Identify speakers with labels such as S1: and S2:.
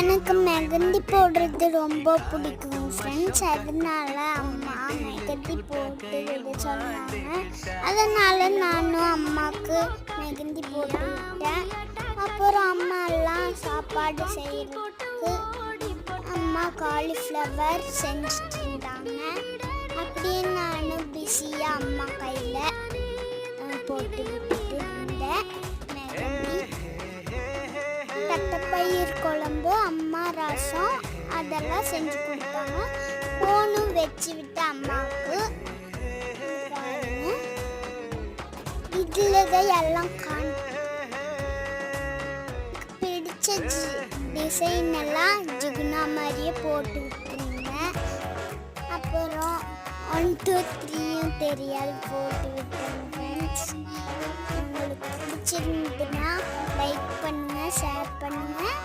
S1: எனக்கு மெஹந்தி போடுறது ரொம்ப பிடிக்கும் ஃப்ரெண்ட்ஸ். அதனால அம்மா மெஹந்தி போட்டு விட சொன்னாங்க. அதனால் நானும் அம்மாவுக்கு மெஹந்தி போட்டு விட்டேன். அப்புறம் அம்மா எல்லாம் சாப்பாடு செய்கிறதுக்கு அம்மா காலிஃப்ளவர் செஞ்சுட்டு இருந்தாங்க. அப்படியே நானும் பிஸியாக அம்மா கையில் போட்டு விட்டுட்டு இருந்தேன் மெஹந்தி. தட்டைப்பயிர் குழம்பு, அம்மா ரசம் அதெல்லாம் செஞ்சு கொடுத்தாங்க. ஃபோனும் வச்சு விட்டு அம்மாவுக்கு இதில் எல்லாம் பிடிச்ச டிசைன் எல்லாம் ஜிகுனா மாதிரியே போட்டு விட்டுருந்தேன். அப்புறம் 1 2 3யும் தெரியாது போட்டு விட்டேன் ஃப்ரெண்ட்ஸ். உங்களுக்கு பிடிச்சிருந்ததுன்னா லைக் பண்ணுங்கள், ஷேர் பண்ணுங்கள்.